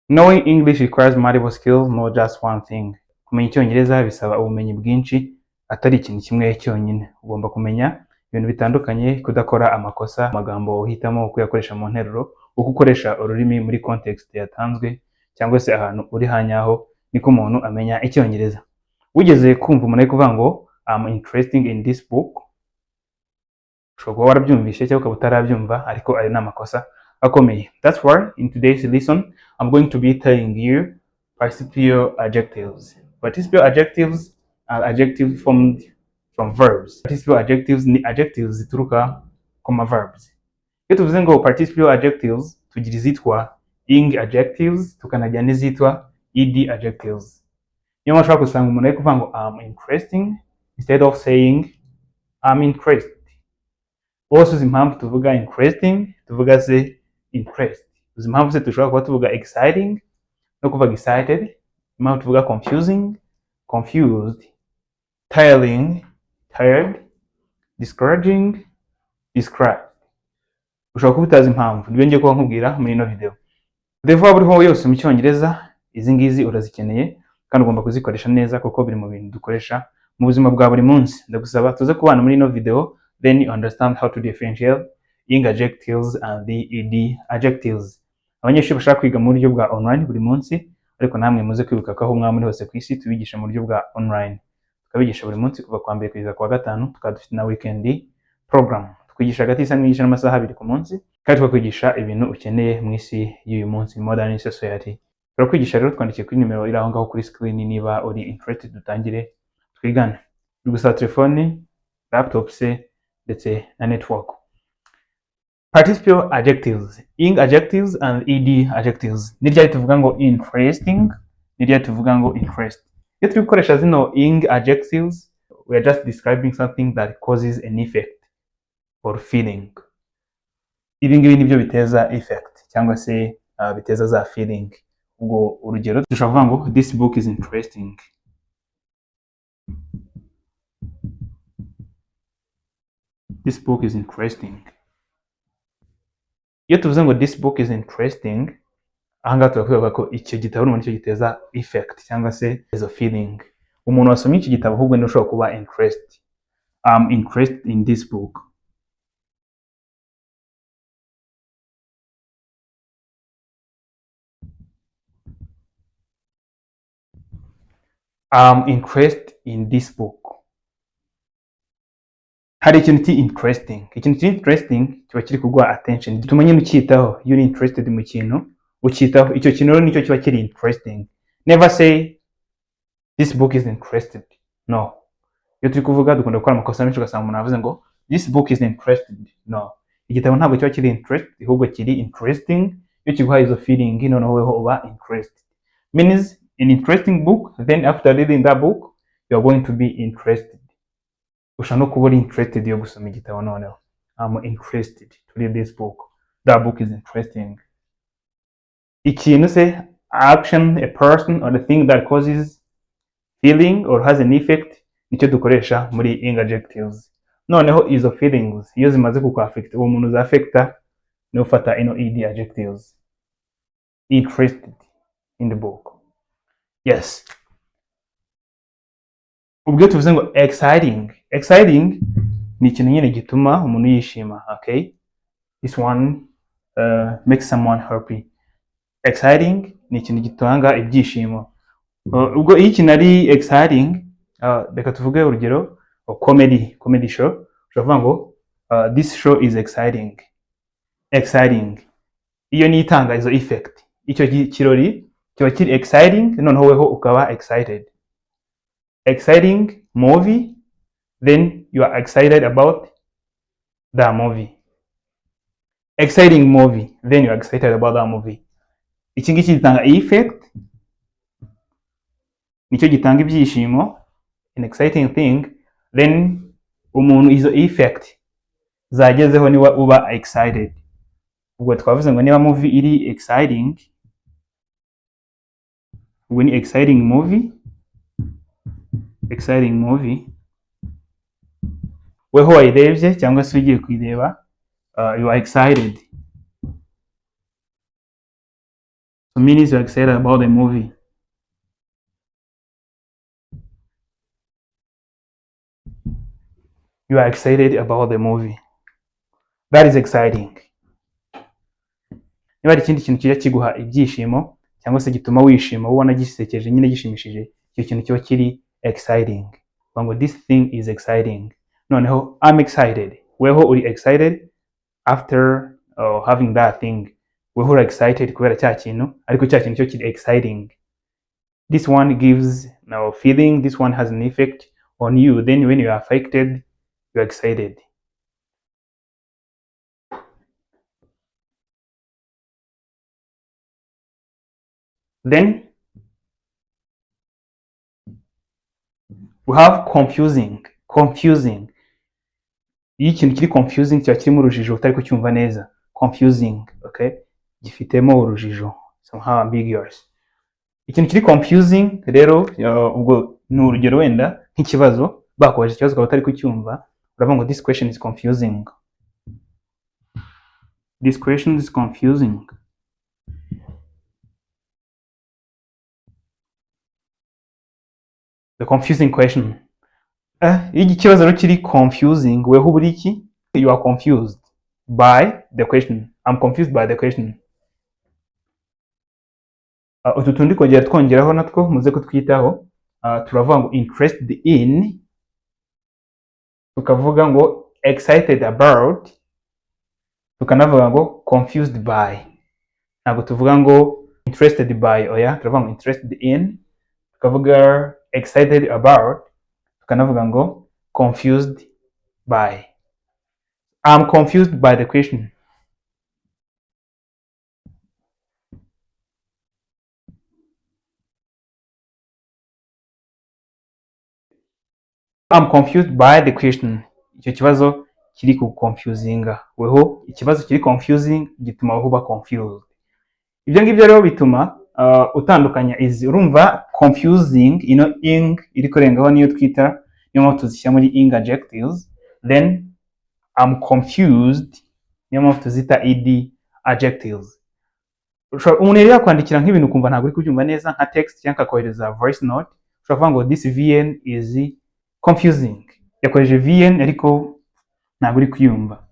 Knowing English requires multiple skills, not just one thing. Kumenya icyongereza bisaba ubumenyi bwinshi atari ikintu kimwe cyonyine. Ugomba kumenya ibintu bitandukanye, kudakora amakosa, amagambo uhitamo kuyakoresha mu nteruro, uko ukoresha ururimi muri context yatanzwe cyangwa se ahantu uri hanyaho, niko umuntu amenya icyongereza. Wigeze kumva umuntu ari kuvuga ngo I'm interested in this book? Ushobora kuba warabyumvise cyangwa ukaba utarabyumva, ariko ayo ni amakosa akomeye. That's why in today's lesson I'm going to be telling you participial adjectives. Participial adjectives are adjectives formed from verbs. Participial adjectives ni adjectives zituruka ku ma verbs. Iyo tuvuze ngo participial adjectives tugira izitwa ing adjectives tukanagira n'izitwa ed adjectives. Niyo mpamvu ushobora gusanga umuntu ari kuvuga ngo I'm interesting instead of saying I'm interested. Bose uzi impamvu tuvuga interesting tuvuga se interest. Uzi impamvu se dushobora kuba tuvuga exciting no kuvuga excited. Impamvu tuvuga confusing, confused, tiring, tired, discouraging, described. Ushobora kuba utazi impamvu, nibyo ngiye kuba nkubwira muri ino video. Devuba buriho yose mu cyongereza, izi ngizi urazikeneye kandi ugomba kuzikoresha neza kuko biri mu bintu dukoresha mu buzima bwa buri munsi. Ndagusaba tuze kubana muri ino video, then you understand how to differentiate ing adjectives and the ed adjectives. Abanyeshuri bashaka kwiga mu buryo bwa online buri munsi, ariko namwe muze kwibuka ko aho mwaba muri hose ku isi tubigisha mu buryo bwa online. Tukabigisha buri munsi kuva kwa mbere kugeza kwa gatanu, tukaba dufite na weekend program. Twigisha hagati y'isaha n'imigisha n'amasaha 2 ku munsi, kandi tukakwigisha ibintu ukeneye mu isi y'uyu munsi, modern society. Turakwigisha rero, twandikiye kuri nimero iri aho ngaho kuri screen niba uri interested dutangire twigane. Bigusaba telefone, laptop se ndetse na network. Participial adjectives, ing adjectives and ed adjectives. Ni ryari tuvuga ngo interesting, ni ryari tuvuga ngo interest. Iyo turi gukoresha zino ing adjectives, we are just describing something that causes an effect or feeling. Ibi ngibi nibyo biteza effect cyangwa se biteza za feeling. Ubwo urugero dushobora kuvuga ngo this book is interesting. This book is interesting. Iyo tuvuze ngo this book is interesting, ahangaha turavuga ko icyo gitabo n'umuntu cyo giteza effect cyangwa se izo feeling. Umuntu wasomye iki gitabo ahubwo ni ushobora kuba interest. I'm interested in this book. I'm interested in this book. Hari ikintu ti interesting. Ikintu ti interesting kiba kiri kuguha attention. Gituma nyine ukitaho. Iyo uri interested mu kintu, ukitaho. Icyo kintu rero nicyo kiba kiri interesting. Never say this book is interested. No. Iyo turi kuvuga dukunda gukora amakosa menshi ugasanga umuntu avuze ngo this book is interested. No. Igitabo ntabwo kiba kiri interested, ahubwo kiri interesting. Iyo kiguha izo feeling noneho weho uba interested. Means an interesting book, then after reading that book you are going to be interested. Ushaka no kuba interested yo gusoma igitabo noneho. I'm interested to read this book. That book is interesting. Ikintu se action, a person or a thing that causes feeling or has an effect nicyo dukoresha muri ing adjectives. Noneho izo feelings iyo zimaze kukwafect, uwo muntu uzafecta ni ufata ino ed adjectives. Interested in the book. Yes. Ubwo tuvuze ngo exciting. Exciting ni ikintu nyine gituma umuntu yishima, okay? This one makes someone happy. Exciting ni ikintu gitanga ibyishimo. Ubwo iyo ikintu ari exciting, reka tuvuge urugero comedy show, ushobora ngo this show is exciting. Exciting. Iyo ni itanga izo effect. Icyo kirori kiba kiri exciting, noneho weho ukaba excited. Exciting movie, then you are excited about that movie. Exciting movie, then you are excited about that movie. Iki ngiki gitanga effect, nicyo gitanga ibyishimo, an exciting thing, then umuntu izo effect zagezeho niba uba excited. Ubwo twavuze ngo niba movie iri exciting, ubwo ni exciting movie. Exciting movie, weho wayirebye cyangwa se ugiye kuyireba, you are excited. So means you're excited about the movie. You are excited about the movie. That is exciting. Niba hari ikindi kintu kijya kiguha ibyishimo cyangwa se gituma wishima ubona gisekeje nyine gishimishije, icyo kintu kiba kiri exciting. Ngo this thing is exciting. Noneho I'm excited. Weho uri excited after having that thing. Weho uri excited kubera cya kintu, ariko cya kintu cyo kiri exciting. This one gives no feeling, this one has an effect on you. Then when you are affected, you're excited. Then we have confusing. Confusing. Iyo ikintu kiri confusing kiba kirimo urujijo utari kucyumva neza. Confusing, okay? Gifitemo urujijo, somehow ambiguous. Ikintu kiri confusing rero ubwo ni urugero wenda nk'ikibazo bakoresha ikibazo ukaba utari kucyumva, uravuga ngo this question is confusing. This question is confusing. The confusing question. Iyo ikibazo rero kiri confusing, weho uburi iki? You are confused by the question. I'm confused by the question. Utu tundi kongera twongeraho natwo muze kutwitaho. Turavuga ngo interested in, tukavuga ngo excited about, tukanavuga ngo confused by. Ntabwo tuvuga ngo interested by, oya, turavuga ngo interested in, tukavuga excited about, tukanavuga ngo confused by. I'm confused by the question. I'm confused by the question. Icyo kibazo kiri ku confusinga. Weho ikibazo kiri confusing gituma weho uba confused. Ibyo ngibyo rero bituma utandukanya izi. Urumva confusing ing iri kurengaho niyo twita, niyo mpamvu tuzishyira muri ing adjectives. Then I'm confused niyo mpamvu tuzita ed adjectives. Umuntu rero yakwandikira nk'ibintu ukumva ntabwo uri kubyumva neza nka text cyangwa akakohereza voice note, ushobora kuvuga ngo this VN is confusing. Yakoresheje VN ariko ntabwo uri kuyumva.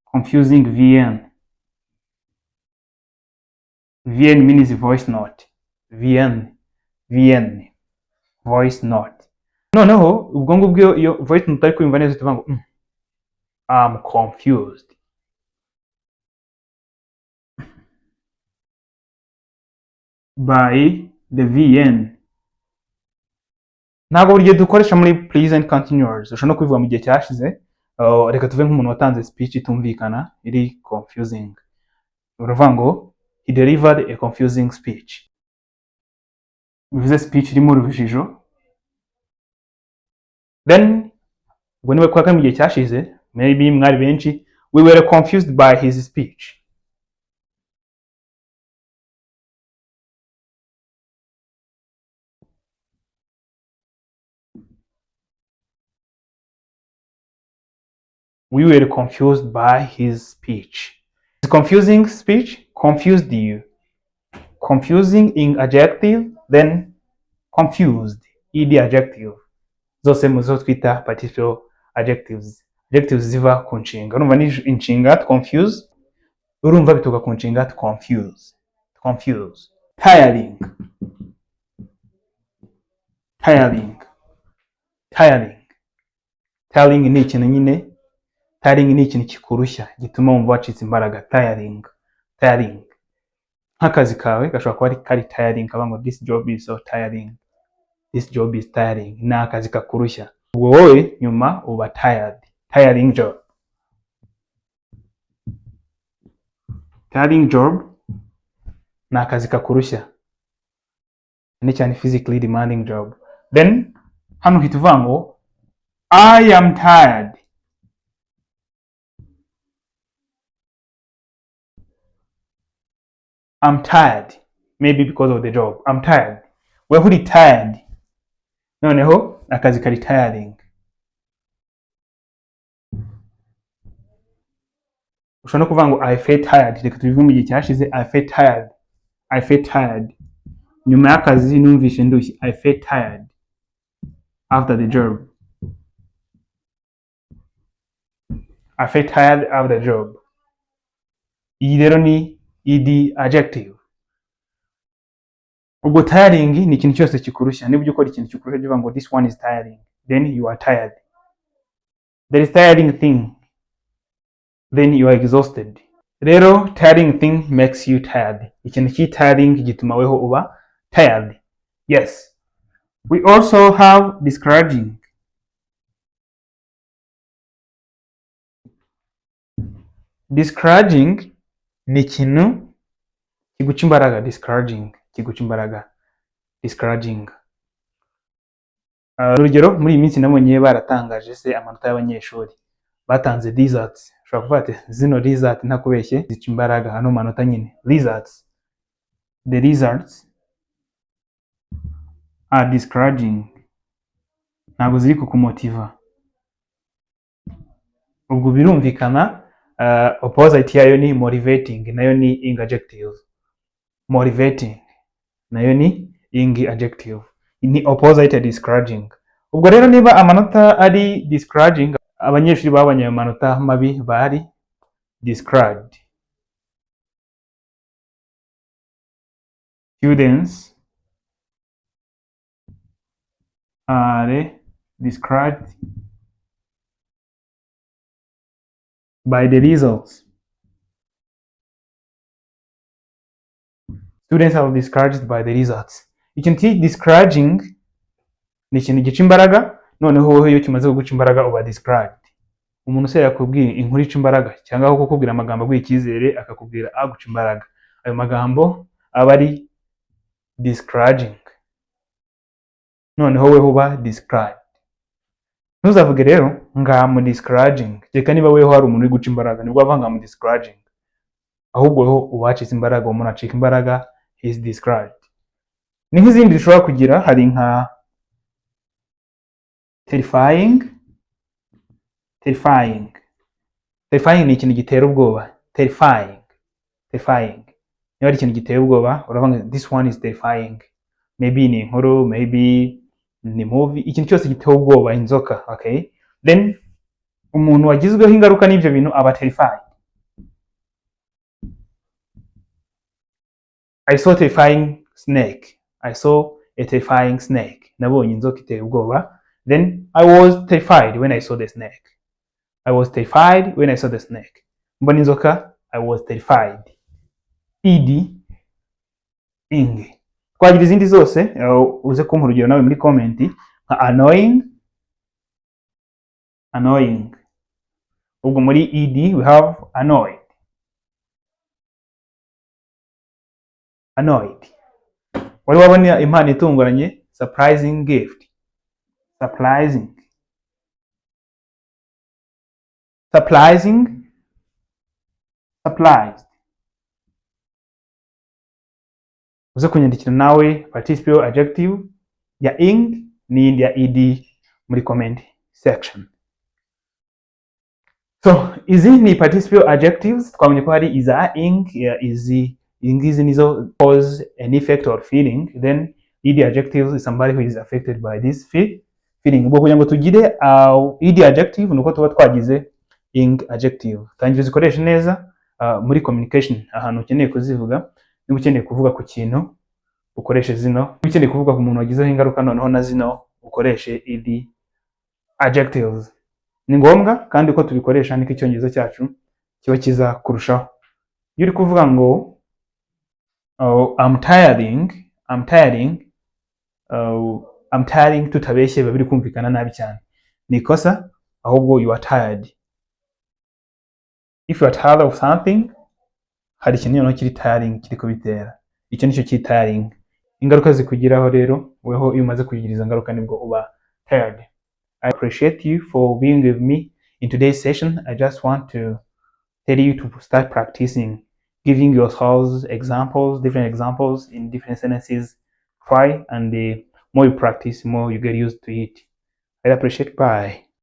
Confusing VN. VN means voice note. VN voice note. Noneho ubwo ngubwo iyo voice note ari kuyumva neza tuvuga ngo I'm confused by the VN. Ntabwo buri gihe dukoresha muri present continuous, ushobora no kubivuga mu gihe cyashize. Reka tuve nk'umuntu watanze speech itumvikana iri confusing, uravuga ngo he delivered a confusing speech. Bivuze speech irimo urujijo. Then ubwo niwe kwa mu gihe cyashize, maybe mwari benshi, we were confused by his speech. We were confused by his speech. His confusing speech confused you. Confusing in adjective, then confused ed adjective. Zose muzo twita participial adjectives. Adjectives ziva ku nshinga. Urumva ni inshinga to confuse, urumva bituka ku nshinga to confuse. Confuse. Tiring. Tiring. Tiring. Tiring ni ikintu nyine, tiring ni ikintu kikurushya gituma wumva wacitse imbaraga. Tiring. Tiring. Nk'akazi kawe gashobora kuba kari tiring, kaba ngo this job is so tiring. This job is tiring. Ni akazi kakurushya. Ubwo wowe nyuma uba tired. Tiring job. Tiring job ni akazi kakurushya. Ni cyane physically demanding job. Then hano hita uvuga ngo I am tired. I'm tired. Maybe because of the job. I'm tired. Wewe uri tired. Noneho akazi kari tiring. Ushobora no kuvuga ngo I felt tired. Reka tubivuge mu gihe cyashize, I felt tired. I feel tired. Nyuma y'akazi numvishe ndushye. I feel tired after the job. I feel tired after the job. Iyi rero ni ed adjective. Ubwo tiring ni ikintu cyose kikurushya. Niba ujya ukora ikintu kikurushya uvuga ngo this one is tiring, then you are tired. There is tiring thing, then you are exhausted. Rero tiring thing makes you tired. Ikintu ki tiring gituma weho uba tired. Yes. We also have discouraging. Discouraging ni ikintu kiguca imbaraga. Discouraging kiguca imbaraga. Discouraging. Urugero muri iyi minsi nabonye baratangaje se amanota y'abanyeshuri. Batanze results. Ushobora kuvuga ati zino results ntakubeshye zica imbaraga hano manota nyine. Results. The results are discouraging. Ntabwo ziri kukumotiva. Ubwo birumvikana opposite yayo ni motivating, nayo ni ing adjective. Motivating nayo ni ing adjective. Ni opposite ya discouraging. Ubwo rero niba amanota ari discouraging, abanyeshuri babonye ayo manota mabi bari discouraged. Students are discouraged by the results. Students are discouraged by the results. Ikintu discouraging ni ikintu gica imbaraga, noneho wowe iyo kimaze kuguca imbaraga uba discouraged. Umuntu se yakubwiye inkuru ica imbaraga cyangwa aho kukubwira amagambo aguha icyizere akakubwira aguca imbaraga, ayo magambo aba ari discouraging. Noneho weho uba discouraged. Ntuzavuge rero ngamu discouraging cyeka niba weho hari umuntu uri guca imbaraga nibwo avuga ngamu discouraging, ahubwo weho ubacitse imbaraga, umuntu acika imbaraga, he is discouraged. Ni nk'izindi dushobora kugira, hari nka terrifying. Terrifying ni ikintu gitera ubwoba. Terrifying. Niba ari ikintu gitera ubwoba uravuga this one is terrifying. Maybe ni inkuru, maybe ni movie, ikintu cyose gitera ubwoba, inzoka. Okay, then umuntu wagizweho ingaruka n'ibyo bintu aba terrified. I saw a terrifying snake. Nabonye inzoka iteye ubwoba. Then I was terrified when I saw the snake. Mbona inzoka, I was terrified. ed ing. Twagira izindi zose uze kumpa urugero nawe muri comment nka annoying. Ubwo muri ed we have annoyed. Wari wabona impano itunguranye, surprising gift. Surprised. Uze kunyandikira nawe participial adjective ya ing n'iyindi ya ed muri comment section. So izi ni participial adjectives. Twabonye ko hari iza ing, izi ingizi nizo cause an effect or feeling, then ed adjectives is somebody who is affected by this feeling. Ubwo kugira ngo tugire ed adjective nuko tuba twagize ing adjective. Tangira zikoreshe neza muri communication, ahantu ukeneye kuzivuga. Niba ukeneye kuvuga ku kintu ukoreshe zino, niba ukeneye kuvuga ku muntu wagizeho ingaruka noneho na zino ukoreshe ed adjectives. Ni ngombwa kandi uko tubikoresha niko icyongereza cyacu kiba kiza kurushaho. Iyo uri kuvuga ngo I'm tiring tutabeshye biba biri kumvikana nabi cyane, ni ikosa, ahubwo you are tired. If you are tired of something, hari ikintu noneho kiri tiring kiri kubitera, icyo nicyo kiri tiring. Ingaruka zikugiraho rero weho iyo umaze kugira izo ngaruka nibwo uba tired. I appreciate you for being with me in today's session. I just want to tell you to start practicing, giving yourselves different examples in different sentences. Try, and the more you practice, more you get used to it. I appreciate. Bye.